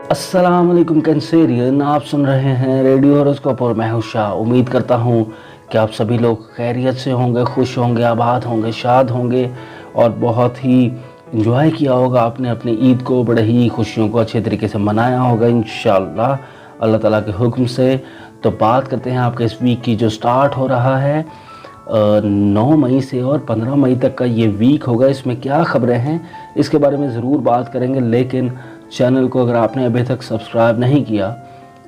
अस्सलाम वालेकुम कैंसेरियन, आप सुन रहे हैं रेडियो हॉरोस्कोप और मैं हूं शाह। उम्मीद करता हूं कि आप सभी लोग खैरियत से होंगे, खुश होंगे, आबाद होंगे, शाद होंगे और बहुत ही इंजॉय किया होगा आपने अपनी ईद को, बड़े ही खुशियों को अच्छे तरीके से मनाया होगा इंशाअल्लाह अल्लाह ताला के हुक्म से। तो बात करते हैं आपके इस वीक की जो स्टार्ट हो रहा है 9 मई से और 15 मई तक का ये वीक होगा। इसमें क्या खबरें हैं इसके बारे में ज़रूर बात करेंगे, लेकिन चैनल को अगर आपने अभी तक सब्सक्राइब नहीं किया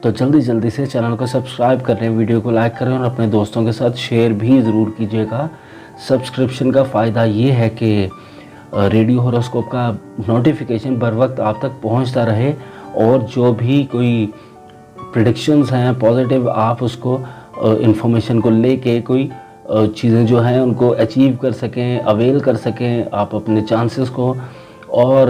तो जल्दी से चैनल को सब्सक्राइब कर लें, वीडियो को लाइक करें और अपने दोस्तों के साथ शेयर भी ज़रूर कीजिएगा। सब्सक्रिप्शन का फ़ायदा ये है कि रेडियो हॉरोस्कोप का नोटिफिकेशन बर वक्त आप तक पहुंचता रहे और जो भी कोई प्रेडिक्शंस हैं पॉजिटिव, आप उसको इन्फॉर्मेशन को लेके कोई चीज़ें जो हैं उनको अचीव कर सकें, अवेल कर सकें आप अपने चांसेस को। और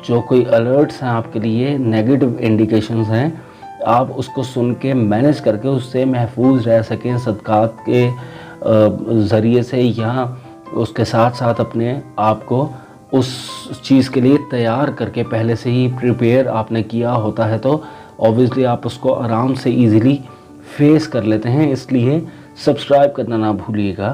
जो कोई अलर्ट्स हैं आपके लिए, नेगेटिव इंडिकेशंस हैं, आप उसको सुन के मैनेज करके उससे महफूज रह सकें सदक़ात के ज़रिए से, या उसके साथ साथ अपने आप को उस चीज़ के लिए तैयार करके पहले से ही प्रिपेयर आपने किया होता है तो ऑब्वियसली आप उसको आराम से इजीली फेस कर लेते हैं। इसलिए सब्सक्राइब करना ना भूलिएगा।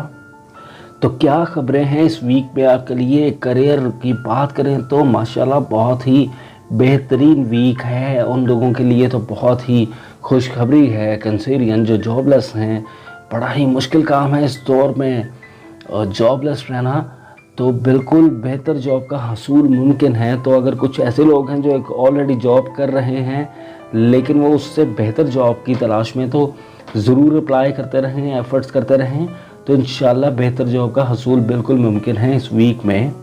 तो क्या खबरें हैं इस वीक में आपके लिए? करियर की बात करें तो माशाल्लाह बहुत ही बेहतरीन वीक है उन लोगों के लिए, तो बहुत ही खुशखबरी है। कैंसेरियन जो जॉबलेस हैं, बड़ा ही मुश्किल काम है इस दौर में जॉबलेस रहना, तो बिल्कुल बेहतर जॉब का हसूल मुमकिन है। तो अगर कुछ ऐसे लोग हैं जो एक ऑलरेडी जॉब कर रहे हैं लेकिन वो उससे बेहतर जॉब की तलाश में, तो ज़रूर अप्लाई करते रहें, एफ़र्ट्स करते रहें, तो इंशाल्लाह बेहतर जॉब का हसूल बिल्कुल मुमकिन है इस वीक में।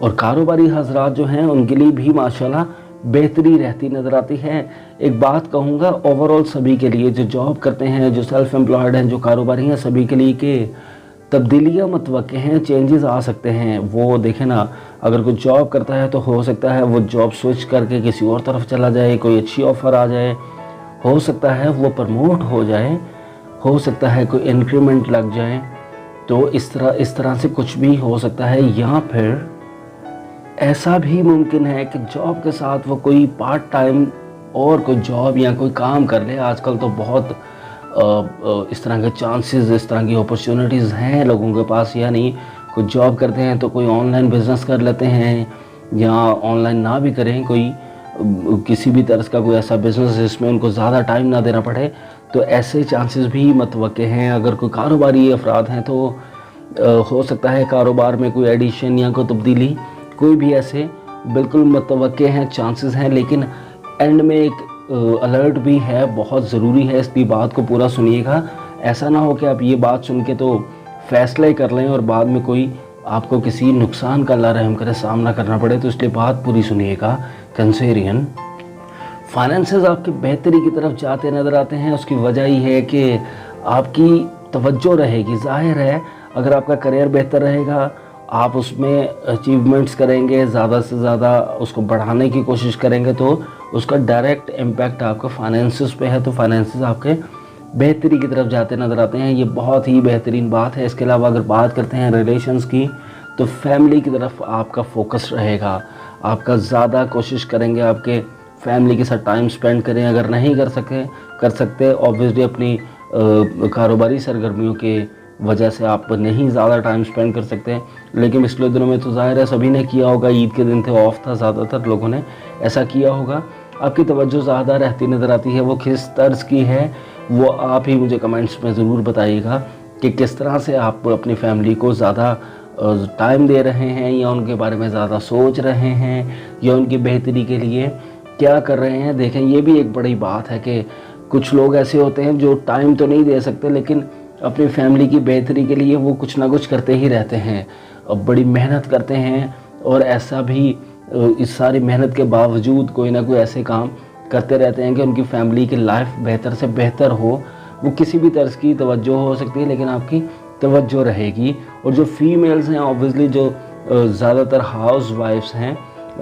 और कारोबारी हजरात जो हैं उनके लिए भी माशाल्लाह बेहतरी रहती नज़र आती है। एक बात कहूँगा ओवरऑल सभी के लिए, जो जॉब करते हैं, जो सेल्फ एम्प्लॉयड हैं, जो कारोबारी हैं, सभी के लिए कि तब्दीलियाँ मतवक्के हैं, चेंजेस आ सकते हैं। वो देखें ना, अगर कोई जॉब करता है तो हो सकता है वो जॉब स्विच करके किसी और तरफ चला जाए, कोई अच्छी ऑफ़र आ जाए, हो सकता है वो प्रमोट हो जाए, हो सकता है कोई इंक्रीमेंट लग जाए, तो इस तरह से कुछ भी हो सकता है। या फिर ऐसा भी मुमकिन है कि जॉब के साथ वो कोई पार्ट टाइम और कोई जॉब या कोई काम कर ले। आजकल तो बहुत इस तरह के चांसेस, इस तरह की अपॉर्चुनिटीज़ हैं लोगों के पास। यानी कोई जॉब करते हैं तो कोई ऑनलाइन बिज़नेस कर लेते हैं, या ऑनलाइन ना भी करें, कोई किसी भी तरह का कोई ऐसा बिज़नेस जिसमें उनको ज़्यादा टाइम ना देना पड़े, तो ऐसे चांसेस भी मतवक्के हैं। अगर कोई कारोबारी अफराद हैं तो हो सकता है कारोबार में कोई एडिशन या कोई तब्दीली, कोई भी ऐसे बिल्कुल मतवक्के हैं, चांसेस हैं। लेकिन एंड में एक अलर्ट भी है, बहुत ज़रूरी है, इसकी बात को पूरा सुनिएगा। ऐसा ना हो कि आप ये बात सुन के तो फैसले कर लें और बाद में कोई आपको किसी नुकसान का अल्लाह रहम करे सामना करना पड़े, तो इसलिए बात पूरी सुनिएगा। कैंसेरियन, फाइनेंसेस आपकी बेहतरी की तरफ जाते नज़र आते हैं। उसकी वजह ही है कि आपकी तवज्जो रहेगी। ज़ाहिर है अगर आपका करियर बेहतर रहेगा, आप उसमें अचीवमेंट्स करेंगे, ज़्यादा से ज़्यादा उसको बढ़ाने की कोशिश करेंगे, तो उसका डायरेक्ट इम्पैक्ट आपका फाइनेंसेस पे है, तो फाइनेंसेस आपके बेहतरी की तरफ जाते नज़र आते हैं। ये बहुत ही बेहतरीन बात है। इसके अलावा अगर बात करते हैं रिलेशंस की, तो फैमिली की तरफ आपका फोकस रहेगा। आपका ज़्यादा कोशिश करेंगे आपके फैमिली के साथ टाइम स्पेंड करें। अगर नहीं कर सकते ऑब्वियसली अपनी कारोबारी सरगर्मियों के वजह से आप नहीं ज़्यादा टाइम स्पेंड कर सकते, लेकिन पिछले दिनों में तो ज़ाहिर है सभी ने किया होगा, ईद के दिन थे, ऑफ था, ज़्यादातर लोगों ने ऐसा किया होगा। आपकी तवज्जो ज़्यादा रहती नज़र आती है। वो किस तर्ज की है वो आप ही मुझे कमेंट्स में ज़रूर बताइएगा कि किस तरह से आप अपनी फैमिली को ज़्यादा टाइम दे रहे हैं, या उनके बारे में ज़्यादा सोच रहे हैं, या उनकी बेहतरी के लिए क्या कर रहे हैं। देखें, ये भी एक बड़ी बात है कि कुछ लोग ऐसे होते हैं जो टाइम तो नहीं दे सकते, लेकिन अपनी फैमिली की बेहतरी के लिए वो कुछ ना कुछ करते ही रहते हैं, बड़ी मेहनत करते हैं। और ऐसा भी इस सारी मेहनत के बावजूद कोई ना कोई ऐसे काम करते रहते हैं कि उनकी फैमिली की लाइफ बेहतर से बेहतर हो। वो किसी भी तर्ज की तवज्जो हो सकती है, लेकिन आपकी तवज्जो रहेगी। और जो फीमेल्स हैं ऑब्वियसली, जो ज़्यादातर हाउस वाइफ्स हैं,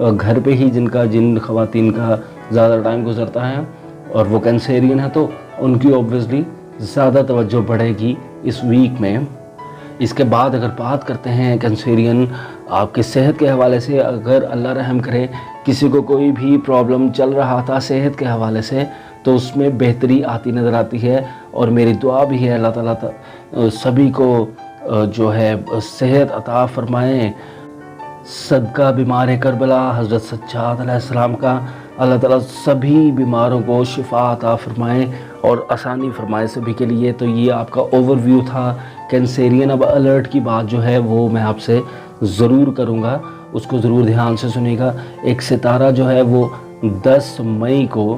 घर पे ही जिन ख़वातीन का ज़्यादा टाइम गुजरता है और वो कैंसेरियन है, तो उनकी ऑब्वियसली ज़्यादा तवज्जो बढ़ेगी इस वीक में। इसके बाद अगर बात करते हैं कैंसेरियन आपकी सेहत के हवाले से, अगर अल्लाह रहम करे किसी को कोई भी प्रॉब्लम चल रहा था सेहत के हवाले से तो उसमें बेहतरी आती नज़र आती है। और मेरी दुआ भी है अल्लाह ताला सभी को जो है सेहत अता फ़रमाएँ। सदका बीमार करबला हज़रत सज्जाद अलैहिस्सलाम का अल्लाह ताला सभी बीमारों को शिफा अता फ़रमाएँ और आसानी फ़रमाए सभी के लिए। तो ये आपका ओवरव्यू था कैंसेरियन। अब अलर्ट की बात जो है वो मैं आपसे ज़रूर करूँगा, उसको ज़रूर ध्यान से सुनिएगा। एक सितारा जो है वो 10 मई को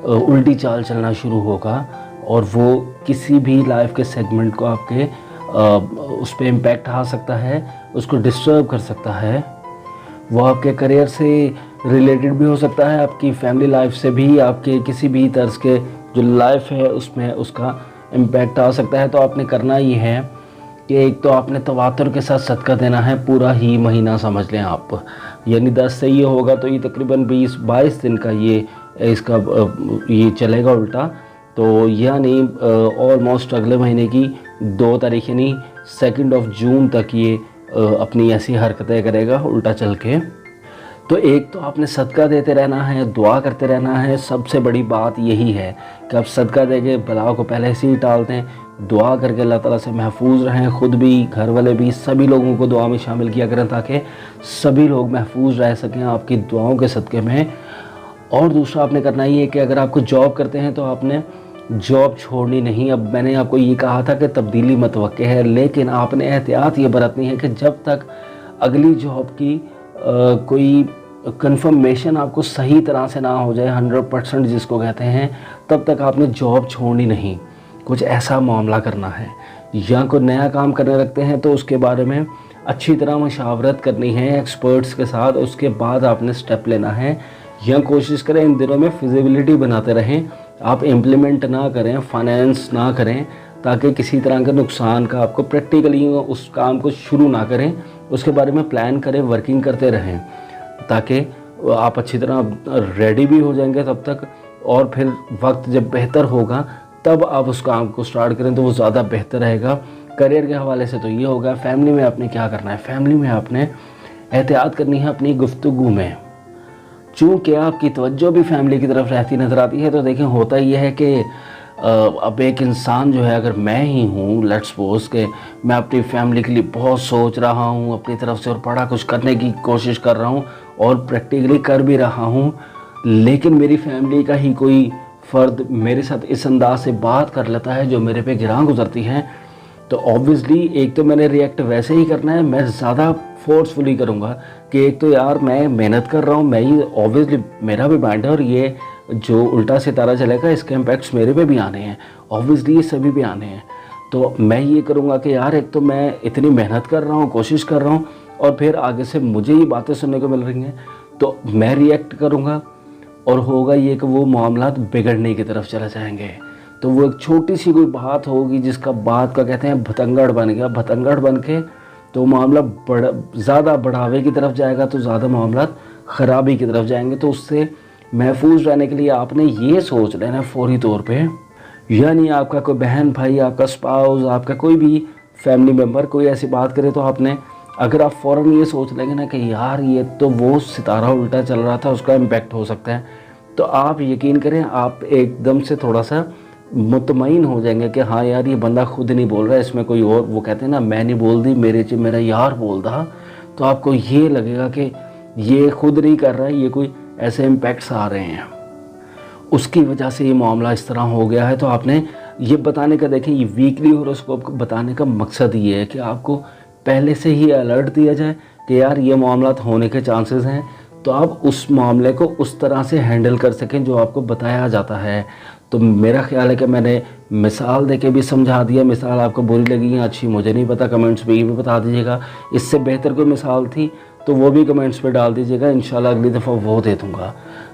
उल्टी चाल चलना शुरू होगा और वो किसी भी लाइफ के सेगमेंट को आपके उस पर इम्पैक्ट आ सकता है, उसको डिस्टर्ब कर सकता है। वो आपके करियर से रिलेटेड भी हो सकता है, आपकी फैमिली लाइफ से भी, आपके किसी भी तर्ज के जो लाइफ है उसमें उसका इम्पैक्ट आ सकता है। तो आपने करना ये है कि एक तो आपने तवातुर के साथ सदका देना है, पूरा ही महीना समझ लें आप, यानी 10 से ये होगा तो ये तकरीबन 20-22 दिन का ये चलेगा उल्टा। तो यानी ऑलमोस्ट अगले महीने की 2 तारीख यानी 2 जून तक ये अपनी ऐसी हरकतें करेगा उल्टा चल के। तो एक तो आपने सदका देते रहना है, दुआ करते रहना है। सबसे बड़ी बात यही है कि आप सदका देके बलाओं को पहले से ही टाल दें, दुआ करके अल्लाह ताला से महफूज रहें, ख़ुद भी, घर वाले भी, सभी लोगों को दुआ में शामिल किया करें ताकि सभी लोग महफूज रह सकें आपकी दुआओं के सदक़े में। और दूसरा आपने करना ये है कि अगर आपको जॉब करते हैं तो आपने जॉब छोड़नी नहीं। अब मैंने आपको ये कहा था कि तब्दीली मतवक्के है, लेकिन आपने एहतियात ये बरतनी है कि जब तक अगली जॉब की कोई कंफर्मेशन आपको सही तरह से ना हो जाए, 100% जिसको कहते हैं, तब तक आपने जॉब छोड़नी नहीं। कुछ ऐसा मामला करना है या कोई नया काम करने लगते हैं तो उसके बारे में अच्छी तरह मशावरत करनी है एक्सपर्ट्स के साथ, उसके बाद आपने स्टेप लेना है। या कोशिश करें इन दिनों में फिजिबिलिटी बनाते रहें, आप इम्प्लीमेंट ना करें, फाइनेंस ना करें, ताकि किसी तरह के नुकसान का आपको प्रैक्टिकली उस काम को शुरू ना करें, उसके बारे में प्लान करें, वर्किंग करते रहें ताकि आप अच्छी तरह रेडी भी हो जाएंगे तब तक। और फिर वक्त जब बेहतर होगा तब आप उस काम को स्टार्ट करें तो वो ज़्यादा बेहतर रहेगा। करियर के हवाले से तो ये होगा। फैमिली में आपने क्या करना है, फैमिली में आपने एहतियात करनी है अपनी गुफ्तगू में। चूँकि आपकी तवज्जो भी फैमिली की तरफ रहती नज़र आती है तो देखें होता ये है कि अब एक इंसान जो है, अगर मैं ही हूँ, लेट्स सपोज कि मैं अपनी फैमिली के लिए बहुत सोच रहा हूँ अपनी तरफ से और बड़ा कुछ करने की कोशिश कर रहा हूँ और प्रैक्टिकली कर भी रहा हूँ, लेकिन मेरी फैमिली का ही कोई फ़र्द मेरे साथ इस अंदाज से बात कर लेता है जो मेरे पे गिरां गुजरती है, तो ऑब्वियसली एक तो मैंने रिएक्ट वैसे ही करना है, मैं ज़्यादा फोर्सफुली करूँगा कि एक तो यार मैं मेहनत कर रहा हूँ, मैं ही ऑब्वियसली मेरा भी माइंड है और ये जो उल्टा सितारा चलेगा इसके इम्पैक्ट्स मेरे पे भी आने हैं, ऑब्वियसली ये सभी पे आने हैं। तो मैं ये करूँगा कि यार एक तो मैं इतनी मेहनत कर रहा हूँ, कोशिश कर रहा हूँ और फिर आगे से मुझे ये बातें सुनने को मिल रही हैं तो मैं रिएक्ट करूँगा और होगा ये कि वो मामलात बिगड़ने की तरफ चले जाएंगे। तो वो एक छोटी सी कोई बात होगी जिसका बात का कहते हैं भतंगड़ बन गया, भतंगड़ बन के तो मामला ज़्यादा बढ़ावे की तरफ जाएगा, तो ज़्यादा मामला ख़राबी की तरफ जाएंगे। तो उससे महफूज रहने के लिए आपने ये सोच लेना फौरी तौर पे, यानी आपका कोई बहन भाई, आपका स्पाउस, आपका कोई भी फैमिली मेम्बर कोई ऐसी बात करे तो आपने, अगर आप फ़ौरन ये सोच लेंगे ना कि यार ये तो वो सितारा उल्टा चल रहा था, उसका इम्पैक्ट हो सकता है, तो आप यकीन करें आप एकदम से थोड़ा सा मुतमईन हो जाएंगे कि हाँ यार ये बंदा खुद नहीं बोल रहा है, इसमें कोई और, वो कहते हैं ना मैं नहीं बोल दी मेरा यार बोल रहा, तो आपको ये लगेगा कि ये खुद नहीं कर रहा है, ये कोई ऐसे इम्पैक्ट्स आ रहे हैं, उसकी वजह से ये मामला इस तरह हो गया है। तो आपने ये बताने का, देखें ये वीकली हॉरोस्कोप बताने का मकसद ये है कि आपको पहले से ही अलर्ट दिया जाए कि यार ये मामला होने के चांसेस हैं, तो आप उस मामले को उस तरह से हैंडल कर सकें जो आपको बताया जाता है। तो मेरा ख्याल है कि मैंने मिसाल देके भी समझा दिया। मिसाल आपको बुरी लगी या अच्छी मुझे नहीं पता, कमेंट्स पे ये भी बता दीजिएगा। इससे बेहतर कोई मिसाल थी तो वो भी कमेंट्स पे डाल दीजिएगा, इंशाल्लाह अगली दफ़ा वो दे दूँगा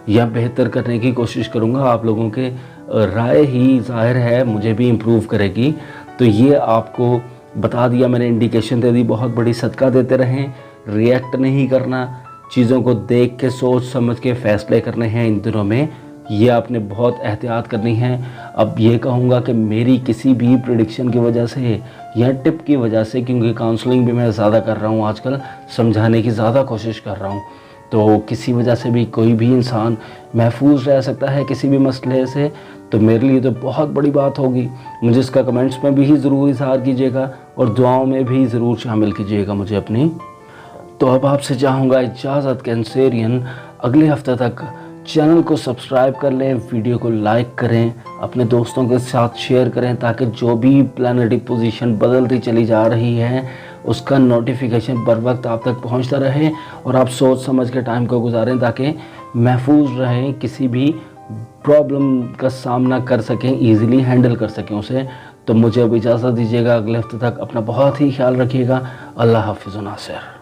या बेहतर करने की कोशिश करूँगा। आप लोगों के राय ही ज़ाहिर है मुझे भी इम्प्रूव करेगी। तो ये आपको बता दिया मैंने, इंडिकेशन दे दी। बहुत बड़ी सदका देते रहें, रिएक्ट नहीं करना, चीज़ों को देख के सोच समझ के फ़ैसले करने हैं इन दिनों में, ये आपने बहुत एहतियात करनी है। अब ये कहूँगा कि मेरी किसी भी प्रेडिक्शन की वजह से या टिप की वजह से, क्योंकि काउंसलिंग भी मैं ज़्यादा कर रहा हूँ आजकल, समझाने की ज़्यादा कोशिश कर रहा हूँ, تو کسی وجہ سے بھی کوئی بھی انسان محفوظ رہ سکتا ہے کسی بھی مسئلے سے، تو میرے لیے تو بہت بڑی بات ہوگی۔ مجھے اس کا کمنٹس میں بھی ضرور اظہار کیجیے گا اور دعاؤں میں بھی ضرور شامل کیجیے گا مجھے اپنی۔ تو اب آپ سے چاہوں گا اجازت کینسیرین، اگلے ہفتے تک چینل کو سبسکرائب کر لیں، ویڈیو کو لائک کریں، اپنے دوستوں کے ساتھ شیئر کریں تاکہ جو بھی پلانیٹری پوزیشن بدلتی چلی جا رہی ہے اس کا نوٹیفیکیشن بر وقت آپ تک پہنچتا رہے اور آپ سوچ سمجھ کے ٹائم کو گزاریں تاکہ محفوظ رہیں، کسی بھی پرابلم کا سامنا کر سکیں، ایزیلی ہینڈل کر سکیں اسے۔ تو مجھے اب اجازت دیجیے گا، اگلے ہفتے تک اپنا بہت ہی خیال رکھیے گا۔ اللہ حافظ و ناصر۔